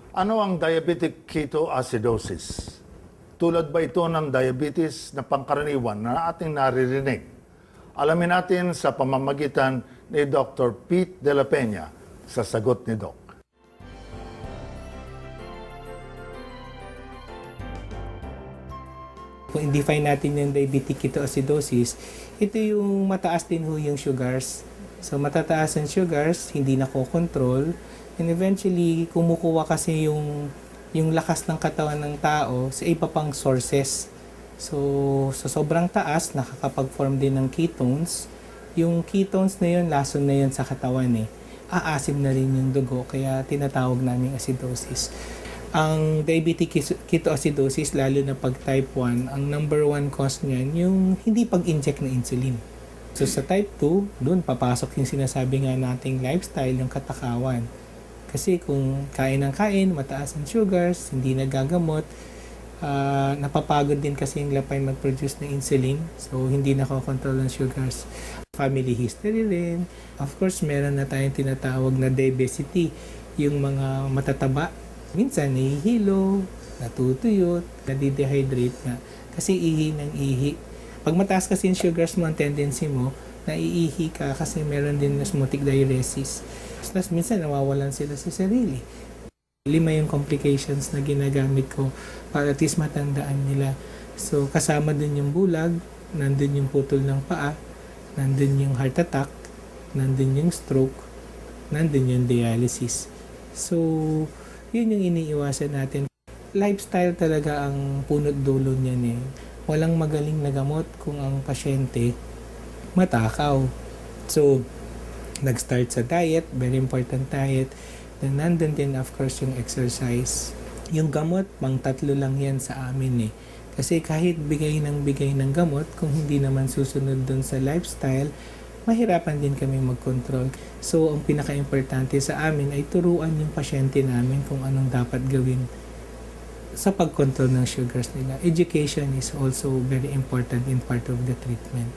Ano ang diabetic ketoacidosis? Tulad ba ito ng diabetes na pangkaraniwan na ating naririnig? Alamin natin sa pamamagitan ni Dr. Pete De La Peña sa sagot ni Doc. Kung i-define natin yung diabetic ketoacidosis, ito yung mataas din ho yung sugars. So matataas ang sugars, hindi nakokontrol, and eventually kumukuha kasi yung lakas ng katawan ng tao sa iba pang sources. So sa sobrang taas, nakakapag-form din ng ketones. Yung ketones na yun, lason na yun sa katawan aasim na rin yung dugo, kaya tinatawag namin acidosis. Ang diabetic ketoacidosis, lalo na pag type 1, ang number 1 cause niyan, yung hindi pag-inject na insulin. So sa type 2, doon papasok yung sinasabi nga nating lifestyle, yung katakawan. Kasi kung kain ng kain, mataas ang sugars, hindi nagagamot, napapagod din kasi yung lapay mag-produce ng insulin, so hindi nakokontrol ang sugars. Family history rin. Of course, meron na tayong tinatawag na diabesity, yung mga matataba. Minsan, nahihilo, natutuyot, nadidehydrate nga. Kasi ihi ng ihi. Pag mataas kasi yung sugars mo, ang tendency mo, naiihi ka kasi meron din osmotic diuresis. Tapos minsan, nawawalan sila sa sarili. 5 yung complications na ginagamit ko para at least matandaan nila. So, kasama din yung bulag, nandun yung putol ng paa, nandun yung heart attack, nandun yung stroke, nandun yung dialysis. So, yun yung iniiwasan natin. Lifestyle talaga ang punot dulo niyan Walang magaling na gamot kung ang pasyente matakaw. So, nag-start sa diet, very important diet. Then, nandun din of course yung exercise. Yung gamot, pang 3 lang yan sa amin Kasi kahit bigay ng gamot, kung hindi naman susunod dun sa lifestyle, mahirapan din kami mag-control. So, ang pinaka-importante sa amin ay turuan yung pasyente namin kung anong dapat gawin sa pag-control ng sugars nila. Education is also very important in part of the treatment.